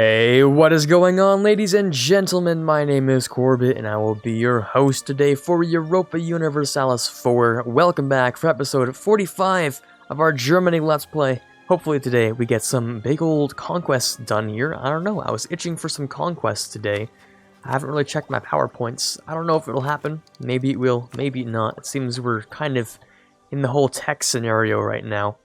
Hey, what is going on, ladies and gentlemen? My name is Quarbit, and I will be your host today for Europa Universalis 4. Welcome back for episode 45 of our Germany Let's Play. Hopefully today we get some big old conquests done here. I don't know, I was itching for some conquests today. I haven't really checked my PowerPoints. I don't know if it'll happen. Maybe it will, maybe not. It seems we're kind of in the whole tech scenario right now.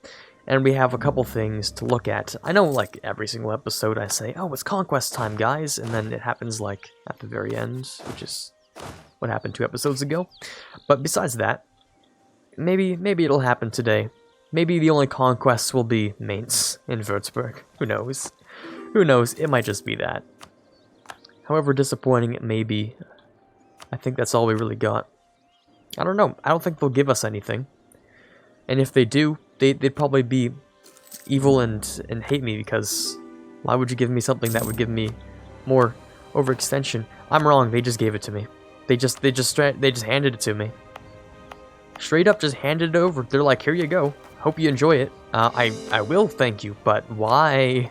And we have a couple things to look at. I know, like, every single episode I say, oh, it's conquest time, guys, and then it happens, like, at the very end, which is what happened 2 episodes ago. But besides that, maybe it'll happen today. Maybe the only conquests will be Mainz in Würzburg. Who knows? Who knows? It might just be that. However disappointing it may be, I think that's all we really got. I don't know. I don't think they'll give us anything. And if they do, they'd probably be evil and hate me, because why would you give me something that would give me more overextension? I'm wrong. They just gave it to me. They just handed it to me. Straight up, just handed it over. They're like, here you go. Hope you enjoy it. I will, thank you. But why?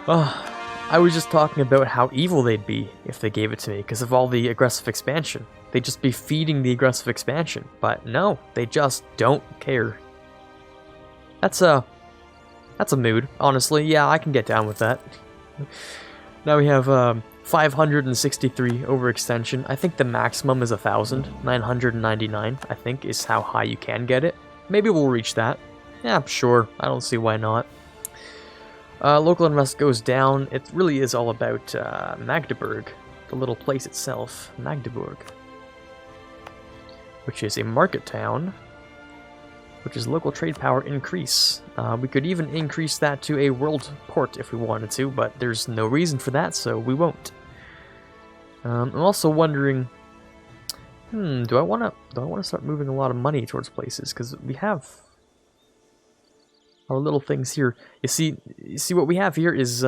I was just talking about how evil they'd be if they gave it to me because of all the aggressive expansion. They'd just be feeding the aggressive expansion. But no, they just don't care. That's a mood, honestly. Yeah, I can get down with that. Now we have 563 overextension. I think the maximum is 1,000. 999, I think, is how high you can get it. Maybe we'll reach that. Yeah, sure. I don't see why not. Local unrest goes down. It really is all about Magdeburg, the little place itself, Magdeburg, which is a market town, which is local trade power increase. We could even increase that to a world port if we wanted to, but there's no reason for that, so we won't. I'm also wondering, do I want to start moving a lot of money towards places, because we have our little things here. You see what we have here is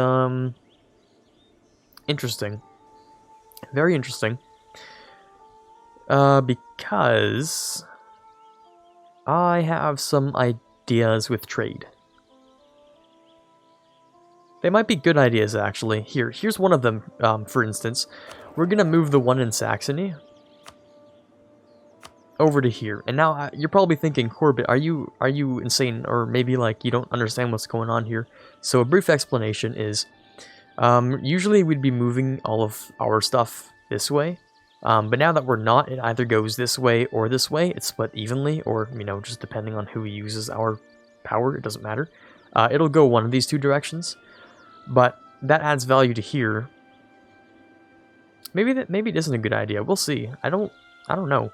interesting. Very interesting. Because I have some ideas with trade. They might be good ideas, actually. Here's one of them, for instance. We're gonna move the one in Saxony over to here. And now you're probably thinking, Quarbit, are you insane? Or maybe like you don't understand what's going on here. So a brief explanation is, usually we'd be moving all of our stuff this way. But now that we're not, it either goes this way or this way. It's split evenly, or, you know, just depending on who uses our power, it doesn't matter. It'll go one of these 2 directions. But that adds value to here. Maybe it isn't a good idea. We'll see. I don't know.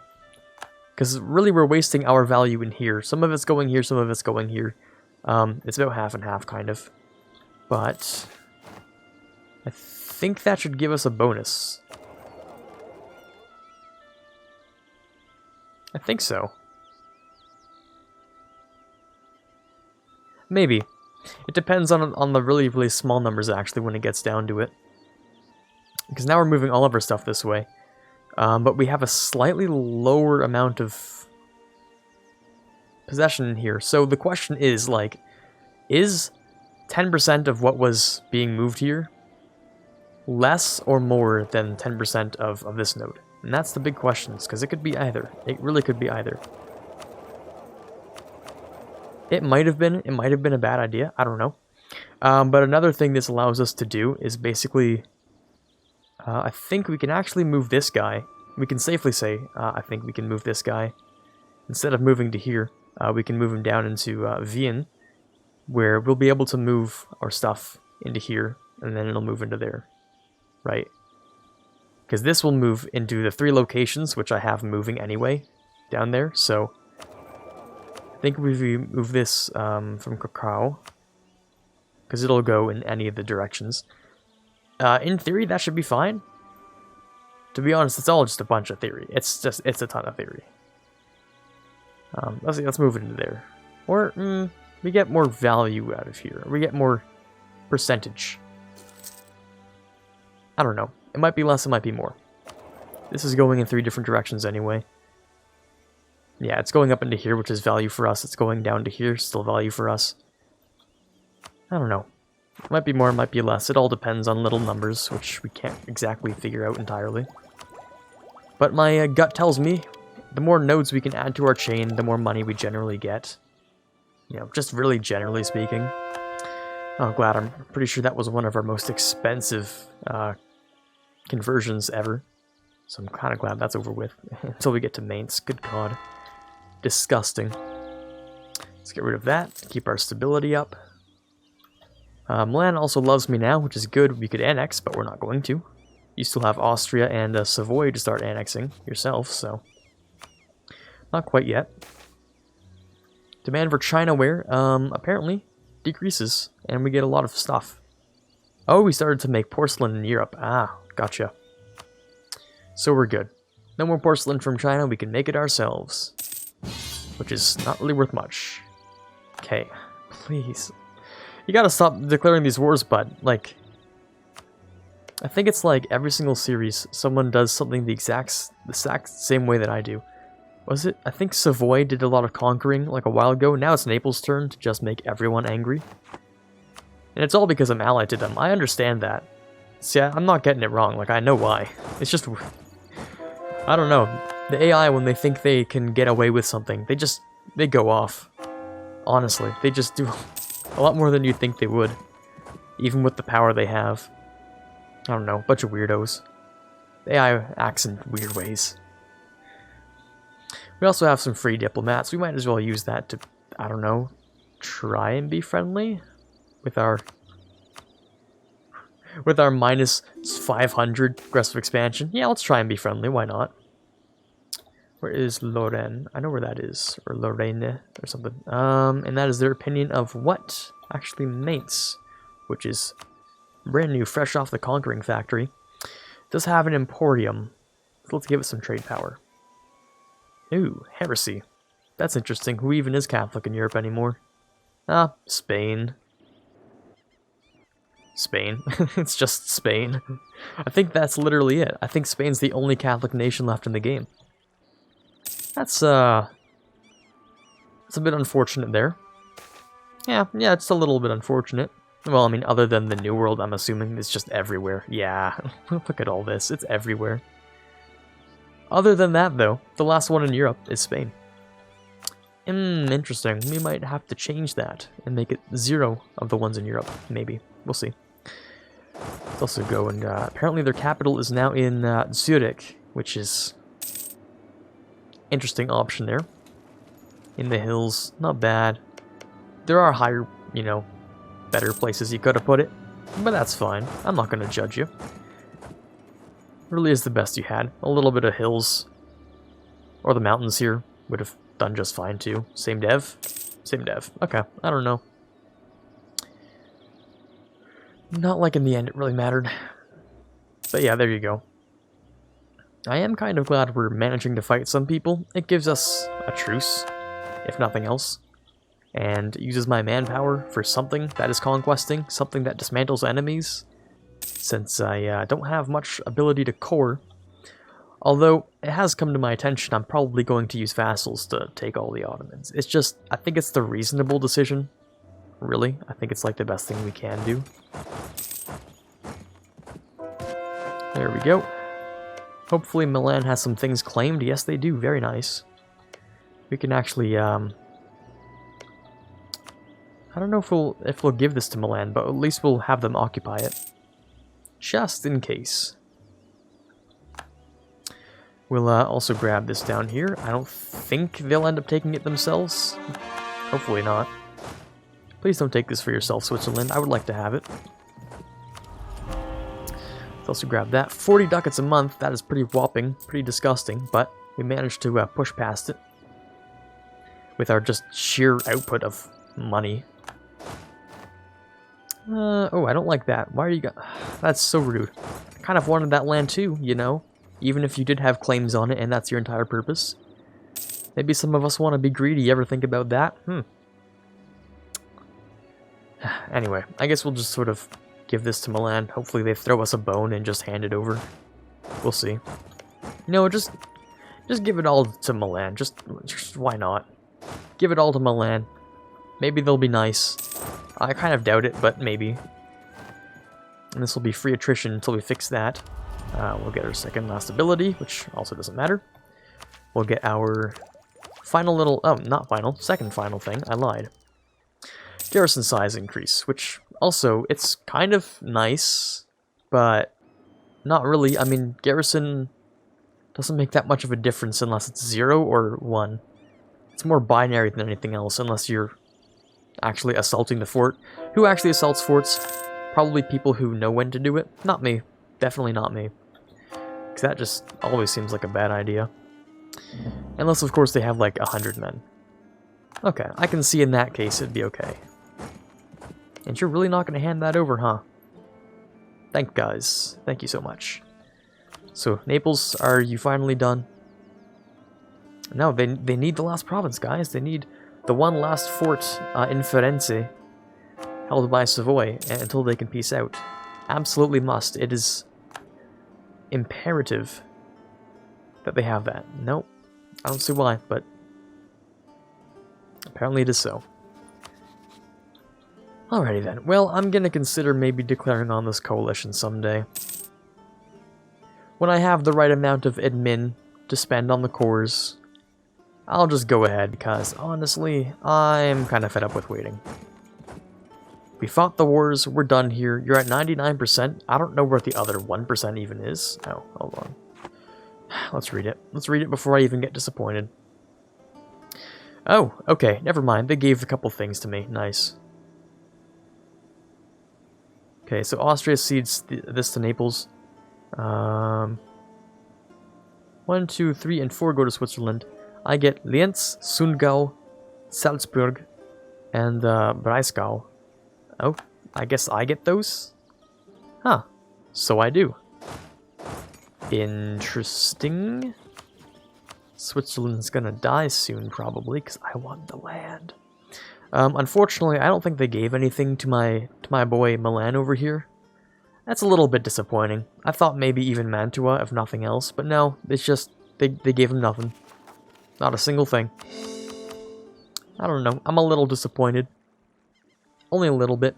Because really we're wasting our value in here. Some of it's going here, some of it's going here. It's about half and half, kind of. But I think that should give us a bonus. I think so. Maybe. It depends on the really, really small numbers, actually, when it gets down to it. Because now we're moving all of our stuff this way. But we have a slightly lower amount of possession here. So the question is, like, is 10% of what was being moved here less or more than 10% of this node? And that's the big question, because it could be either. It really could be either. It might have been a bad idea. I don't know. But another thing this allows us to do is basically, I think we can actually move this guy. We can safely say, I think we can move this guy. Instead of moving to here, we can move him down into Wien, where we'll be able to move our stuff into here, and then it'll move into there. Right? Because this will move into the 3 locations, which I have moving anyway, down there. So I think if we move this from Krakow, because it'll go in any of the directions. In theory, that should be fine. To be honest, it's all just a bunch of theory. It's a ton of theory. Let's move it into there. Or we get more value out of here. We get more percentage. I don't know. It might be less, it might be more. This is going in 3 different directions anyway. Yeah, it's going up into here, which is value for us. It's going down to here, still value for us. I don't know. Might be more, might be less. It all depends on little numbers, which we can't exactly figure out entirely. But my gut tells me the more nodes we can add to our chain, the more money we generally get. You know, just really generally speaking. Oh, glad. I'm pretty sure that was one of our most expensive conversions ever. So I'm kind of glad that's over with. Until we get to mains. Good God. Disgusting. Let's get rid of that. Keep our stability up. Milan also loves me now, which is good. We could annex, but we're not going to. You still have Austria and Savoy to start annexing yourself, so... Not quite yet. Demand for Chinaware, apparently decreases, and we get a lot of stuff. Oh, we started to make porcelain in Europe. Ah, gotcha. So we're good. No more porcelain from China, we can make it ourselves. Which is not really worth much. Okay, please. You gotta stop declaring these wars, bud. Like, I think it's like every single series, someone does something the exact same way that I do. Was it? I think Savoy did a lot of conquering like a while ago. Now it's Naples' turn to just make everyone angry. And it's all because I'm allied to them. I understand that. See, I'm not getting it wrong. Like, I know why. It's just... I don't know. The AI, when they think they can get away with something, they go off. Honestly, they just do a lot more than you'd think they would. Even with the power they have. I don't know, bunch of weirdos. The AI acts in weird ways. We also have some free diplomats. We might as well use that to, I don't know, try and be friendly with our minus 500 aggressive expansion. Yeah, let's try and be friendly. Why not? Where is Lorraine? I know where that is, or Lorraine or something. And that is their opinion of what? Actually, Mainz, which is brand new, fresh off the conquering factory. It does have an emporium, so let's give it some trade power. Ooh, heresy. That's interesting. Who even is Catholic in Europe anymore? Ah, Spain. Spain. It's just Spain. I think that's literally it. I think Spain's the only Catholic nation left in the game. That's a bit unfortunate there. Yeah, it's a little bit unfortunate. Well, I mean, other than the New World, I'm assuming it's just everywhere. Yeah, look at all this. It's everywhere. Other than that, though, the last one in Europe is Spain. Interesting. We might have to change that and make it 0 of the ones in Europe. Maybe. We'll see. Let's also go and... apparently their capital is now in Zurich, which is... interesting option there. In the hills. Not bad. There are higher, you know, better places you could have put it. But that's fine. I'm not going to judge you. Really is the best you had. A little bit of hills. Or the mountains here would have done just fine too. Same dev? Same dev. Okay, I don't know. Not like in the end it really mattered. But yeah, there you go. I am kind of glad we're managing to fight some people. It gives us a truce, if nothing else. And uses my manpower for something that is conquesting, something that dismantles enemies. Since I don't have much ability to core. Although, it has come to my attention, I'm probably going to use vassals to take all the Ottomans. It's just, I think it's the reasonable decision. Really, I think it's like the best thing we can do. There we go. Hopefully Milan has some things claimed. Yes, they do. Very nice. We can actually, I don't know if we'll give this to Milan, but at least we'll have them occupy it. Just in case. We'll also grab this down here. I don't think they'll end up taking it themselves. Hopefully not. Please don't take this for yourself, Switzerland. I would like to have it. Let's also grab that. 40 ducats a month. That is pretty whopping, pretty disgusting, but we managed to push past it. With our just sheer output of money. Oh, I don't like that. Why are you That's so rude. I kind of wanted that land too, you know? Even if you did have claims on it and that's your entire purpose. Maybe some of us want to be greedy. You ever think about that? Anyway, I guess we'll just sort of give this to Milan. Hopefully they throw us a bone and just hand it over. We'll see. No, just give it all to Milan. Just why not? Give it all to Milan. Maybe they'll be nice. I kind of doubt it, but maybe. And this will be free attrition until we fix that. We'll get our second last ability, which also doesn't matter. We'll get our final little... Oh, not final. Second final thing. I lied. Garrison size increase, which also, it's kind of nice, but not really. I mean, garrison doesn't make that much of a difference unless it's 0 or 1. It's more binary than anything else, unless you're actually assaulting the fort. Who actually assaults forts? Probably people who know when to do it. Not me. Definitely not me. Because that just always seems like a bad idea. Unless, of course, they have like 100 men. Okay, I can see in that case it'd be okay. And you're really not going to hand that over, huh? Thank guys. Thank you so much. So, Naples, are you finally done? No, they need the last province, guys. They need the one last fort in Firenze, held by Savoy, until they can peace out. Absolutely must. It is imperative that they have that. Nope. I don't see why, but apparently it is so. Alrighty then. Well, I'm gonna consider maybe declaring on this coalition someday. When I have the right amount of admin to spend on the cores, I'll just go ahead, because honestly, I'm kind of fed up with waiting. We fought the wars, we're done here, you're at 99%, I don't know where the other 1% even is. Oh, hold on. Let's read it. Let's read it before I even get disappointed. Oh, okay, never mind, they gave a couple things to me, nice. Okay, so Austria cedes this to Naples. 1, 2, 3, and 4 go to Switzerland. I get Lienz, Sundgau, Salzburg, and Breisgau. Oh, I guess I get those? Huh, so I do. Interesting. Switzerland's gonna die soon, probably, because I want the land. Unfortunately, I don't think they gave anything to my boy Milan over here. That's a little bit disappointing. I thought maybe even Mantua, if nothing else, but no, it's just, they gave him nothing. Not a single thing. I don't know, I'm a little disappointed. Only a little bit.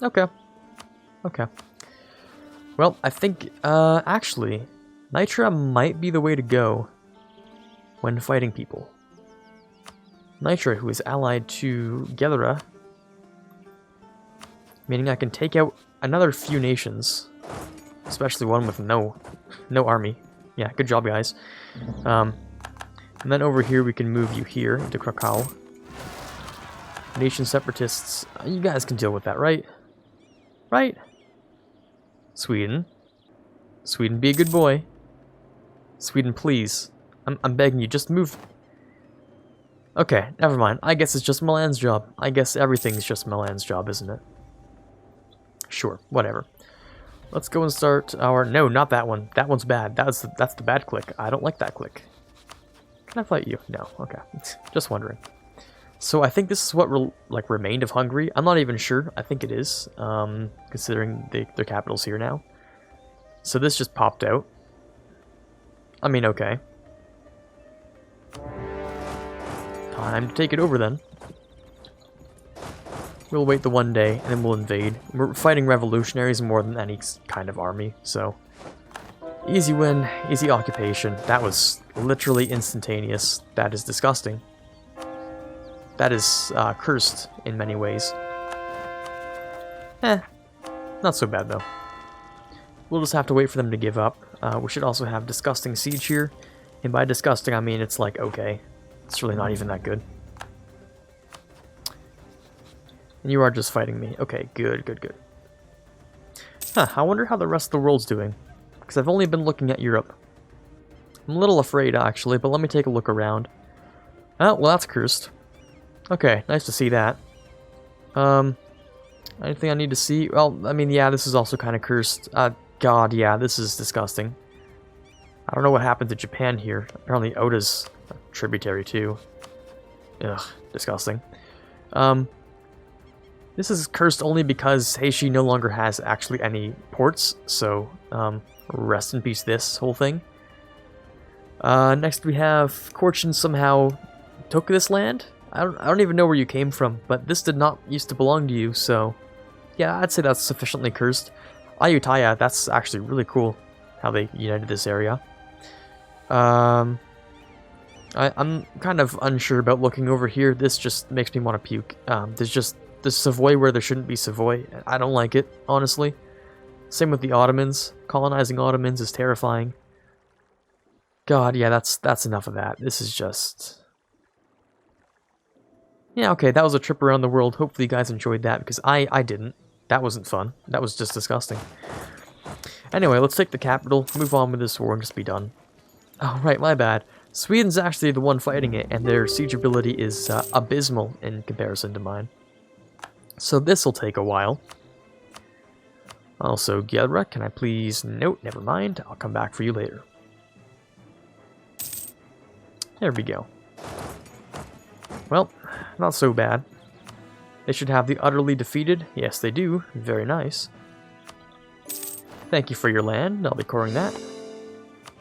Okay. Okay. Well, I think, actually, Nitra might be the way to go when fighting people. Nitra, who is allied to Gedera, meaning I can take out another few nations, especially one with no army. Yeah, good job, guys. And then over here, we can move you here into Krakow. Nation separatists, you guys can deal with that, right? Right? Sweden. Sweden, be a good boy. Sweden, please. I'm begging you, just move. Okay, never mind. I guess it's just Milan's job. I guess everything's just Milan's job, isn't it? Sure, whatever. Let's go and start our... No, not that one. That one's bad. That's the bad click. I don't like that click. Can I fight you? No. Okay. Just wondering. So I think this is what remained of Hungary. I'm not even sure. I think it is, considering their capital's here now. So this just popped out. I mean, okay. Time to take it over then. We'll wait the one day, and then we'll invade. We're fighting revolutionaries more than any kind of army, so... Easy win, easy occupation. That was literally instantaneous. That is disgusting. That is cursed in many ways. Not so bad though. We'll just have to wait for them to give up. We should also have disgusting siege here. And by disgusting, I mean it's like, okay. It's really not even that good. And you are just fighting me. Okay, good, good, good. Huh, I wonder how the rest of the world's doing. Because I've only been looking at Europe. I'm a little afraid, actually, but let me take a look around. Oh, well, that's cursed. Okay, nice to see that. Anything I need to see? Well, I mean, yeah, this is also kind of cursed. God, yeah, this is disgusting. I don't know what happened to Japan here. Apparently Oda's a tributary too. Ugh, disgusting. This is cursed only because Heishi no longer has actually any ports, so, rest in peace this whole thing. Next we have Korchin somehow took this land. I don't even know where you came from, but this did not used to belong to you, so Yeah, I'd say that's sufficiently cursed. Ayutthaya, that's actually really cool how they united this area. I'm kind of unsure about looking over here. This just makes me want to puke. There's just the Savoy where there shouldn't be Savoy. I don't like it, honestly. Same with the Ottomans. Colonizing Ottomans is terrifying. God, yeah, that's enough of that. This is just... Yeah, okay, that was a trip around the world. Hopefully you guys enjoyed that, because I didn't. That wasn't fun. That was just disgusting. Anyway, let's take the capital, move on with this war, and just be done. Oh, right, my bad. Sweden's actually the one fighting it, and their siege ability is abysmal in comparison to mine. So this will take a while. Also, Gyelra, can I please... Nope, never mind. I'll come back for you later. There we go. Well, not so bad. They should have the utterly defeated. Yes, they do. Very nice. Thank you for your land. I'll be coring that.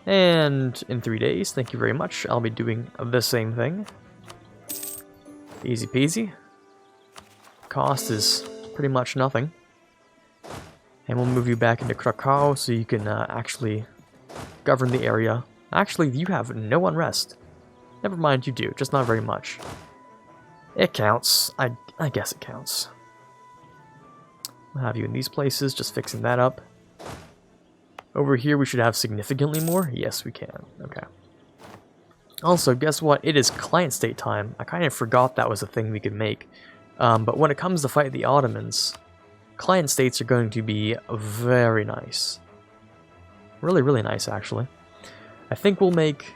And in 3 days, thank you very much. I'll be doing the same thing. Easy peasy. Cost is pretty much nothing. And we'll move you back into Krakow so you can actually govern the area. Actually, you have no unrest. Never mind, you do. Just not very much. It counts. I guess it counts. We'll have you in these places, just fixing that up. Over here, we should have significantly more. Yes, we can. Okay. Also, guess what? It is client state time. I kind of forgot that was a thing we could make. But when it comes to fight the Ottomans, client states are going to be very nice. Really, really nice, actually. I think we'll make...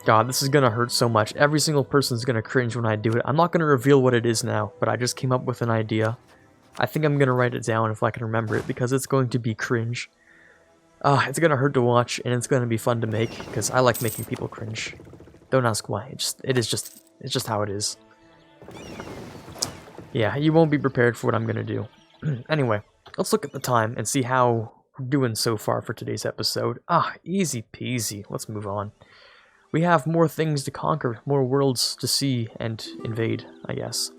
God, this is going to hurt so much. Every single person's going to cringe when I do it. I'm not going to reveal what it is now, but I just came up with an idea. I think I'm going to write it down if I can remember it, because it's going to be cringe. It's going to hurt to watch, and it's going to be fun to make, because I like making people cringe. Don't ask why. It's just how it is. Yeah, you won't be prepared for what I'm going to do. Anyway, let's look at the time and see how we're doing so far for today's episode. Easy peasy. Let's move on. We have more things to conquer, more worlds to see and invade, I guess.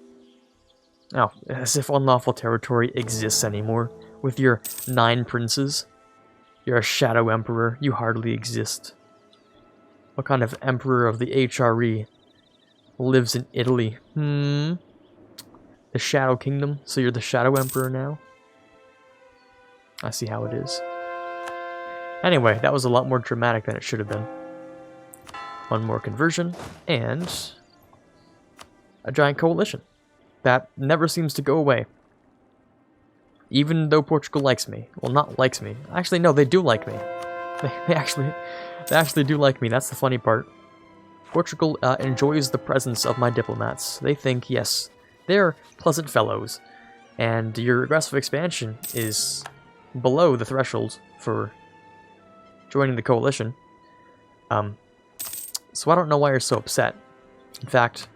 Now, as if unlawful territory exists anymore. With your 9 princes. You're a shadow emperor. You hardly exist. What kind of emperor of the HRE lives in Italy? The Shadow Kingdom? So you're the Shadow Emperor now? I see how it is. Anyway, that was a lot more dramatic than it should have been. One more conversion, and a giant coalition. That never seems to go away. Even though Portugal likes me. Well, not likes me. Actually, no, they do like me. They actually do like me. That's the funny part. Portugal enjoys the presence of my diplomats. They think, yes, they're pleasant fellows. And your aggressive expansion is below the threshold for joining the coalition. So I don't know why you're so upset. In fact,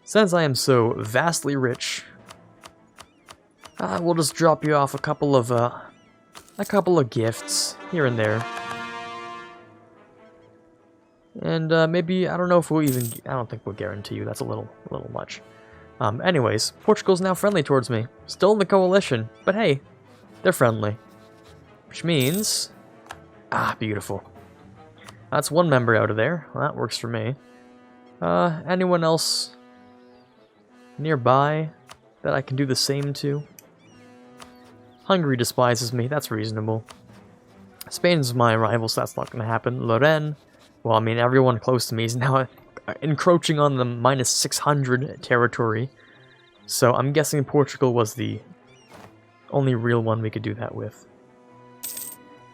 since I am so vastly rich, we'll just drop you off a couple of gifts here and there. And maybe, I don't know if we'll even, I don't think we'll guarantee you, that's a little much. Anyways, Portugal's now friendly towards me. Still in the coalition, but hey, they're friendly. Which means, beautiful. That's one member out of there. Well, that works for me. Anyone else nearby that I can do the same to? Hungary despises me. That's reasonable. Spain's my rival, so that's not going to happen. Lorraine. Well, I mean, everyone close to me is now encroaching on the -600 territory. So I'm guessing Portugal was the only real one we could do that with.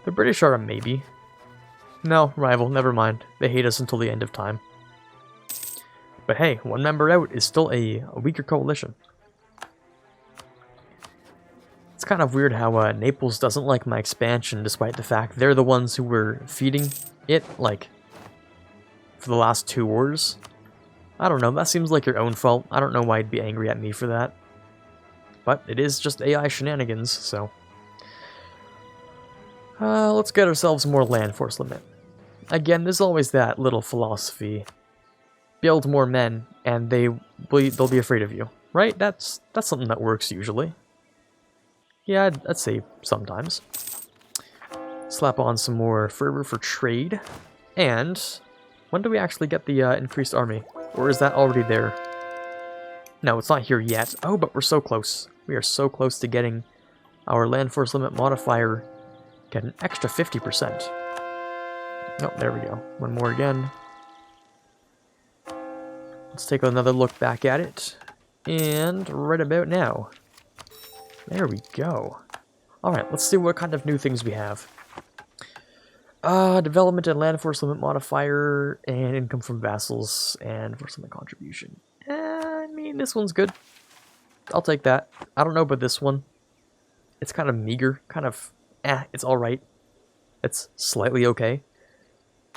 The British are a maybe. No, rival, never mind. They hate us until the end of time. But hey, one member out is still a weaker coalition. It's kind of weird how Naples doesn't like my expansion, despite the fact they're the ones who were feeding it, like, for the last 2 wars. I don't know, that seems like your own fault. I don't know why you'd be angry at me for that. But it is just AI shenanigans, so... let's get ourselves more land force limit. Again, there's always that little philosophy. Build more men, and they'll be afraid of you. Right? That's something that works usually. Yeah, I'd say sometimes. Slap on some more fervor for trade. And when do we actually get the increased army? Or is that already there? No, it's not here yet. Oh, but we're so close. We are so close to getting our land force limit modifier get an extra 50%. Oh, there we go. One more again. Let's take another look back at it. And right about now. There we go. Alright, let's see what kind of new things we have. Development and land force limit modifier, and income from vassals, and force limit contribution. I mean, this one's good. I'll take that. I don't know about this one. It's kind of meager, it's alright. It's slightly okay.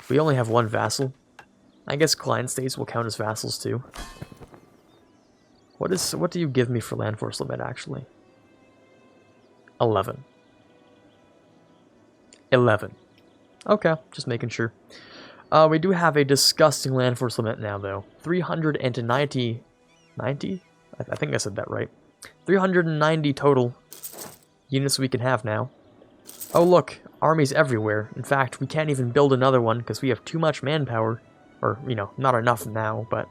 We only have one vassal. I guess client states will count as vassals too. What do you give me for land force limit, actually? 11. 11. Okay, just making sure. We do have a disgusting land force limit now, though. 390... 90? I think I said that right. 390 total units we can have now. Oh look, armies everywhere. In fact, we can't even build another one because we have too much manpower. Or, you know, not enough now, but...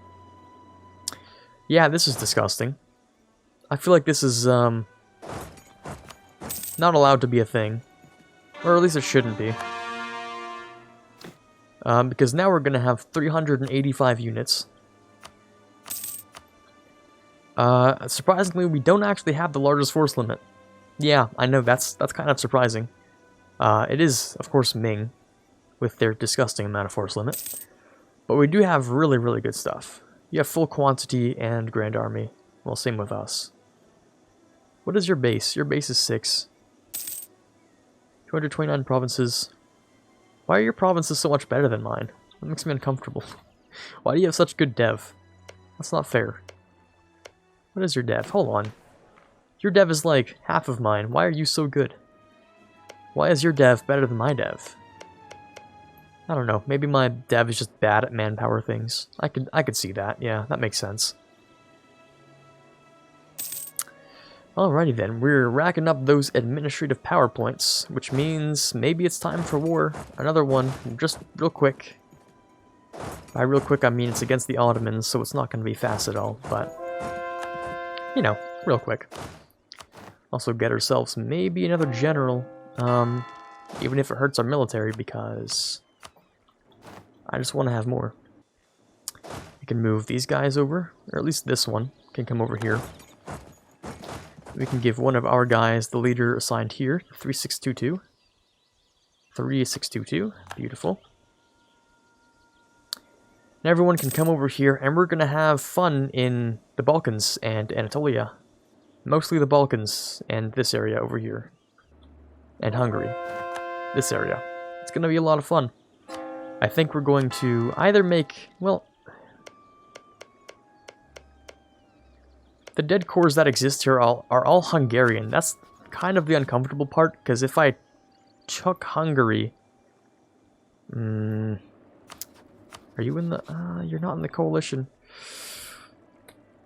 yeah, this is disgusting. I feel like this is, not allowed to be a thing. Or at least it shouldn't be. Because now we're going to have 385 units. Surprisingly, we don't actually have the largest force limit. Yeah, I know, that's kind of surprising. It is, of course, Ming, with their disgusting amount of force limit. But we do have really, really good stuff. You have full quantity and Grand Army. Well, same with us. What is your base? Your base is 6. 229 provinces. Why are your provinces so much better than mine? That makes me uncomfortable. Why do you have such good dev? That's not fair. What is your dev? Hold on. Your dev is like half of mine. Why are you so good? Why is your dev better than my dev? I don't know. Maybe my dev is just bad at manpower things. I could see that. Yeah, that makes sense. Alrighty then, we're racking up those administrative power points, which means maybe it's time for war. Another one, just real quick. By real quick, I mean it's against the Ottomans, so it's not going to be fast at all, but, you know, real quick. Also get ourselves maybe another general, even if it hurts our military, because I just want to have more. We can move these guys over, or at least this one can come over here. We can give one of our guys the leader assigned here, 3622. 3622, beautiful. And everyone can come over here, and we're going to have fun in the Balkans and Anatolia. Mostly the Balkans and this area over here. And Hungary. This area. It's going to be a lot of fun. I think we're going to either make, well... the dead cores that exist here are all Hungarian. That's kind of the uncomfortable part, because if I took Hungary... are you in the... you're not in the coalition.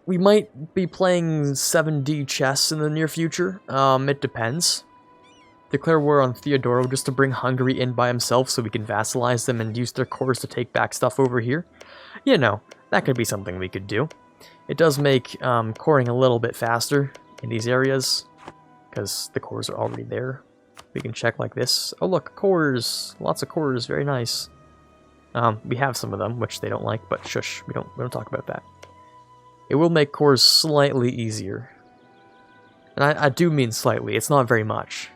We might be playing 7D chess in the near future. It depends. Declare war on Theodoro just to bring Hungary in by himself so we can vassalize them and use their cores to take back stuff over here. You know, that could be something we could do. It does make coring a little bit faster in these areas, because the cores are already there. We can check like this. Oh look, cores! Lots of cores, very nice. We have some of them, which they don't like, but shush, we don't talk about that. It will make cores slightly easier. And I do mean slightly, it's not very much.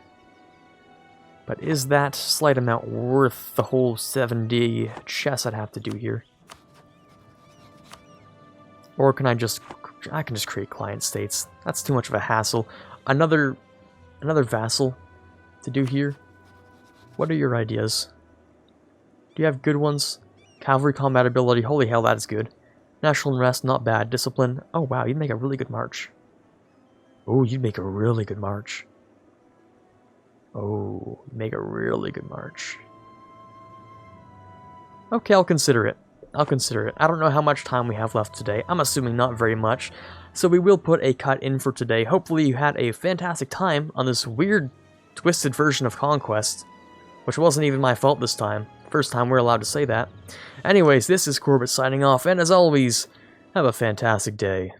But is that slight amount worth the whole 7D chess I'd have to do here? Or can I can just create client states. That's too much of a hassle. Another vassal to do here. What are your ideas? Do you have good ones? Cavalry combat ability, holy hell, that is good. National unrest, not bad. Discipline, oh wow, you'd make a really good march. Oh, you'd make a really good march. Oh, make a really good march. Okay, I'll consider it. I'll consider it. I don't know how much time we have left today. I'm assuming not very much. So we will put a cut in for today. Hopefully you had a fantastic time on this weird, twisted version of Conquests, which wasn't even my fault this time. First time we're allowed to say that. Anyways, this is Quarbit signing off, and as always, have a fantastic day.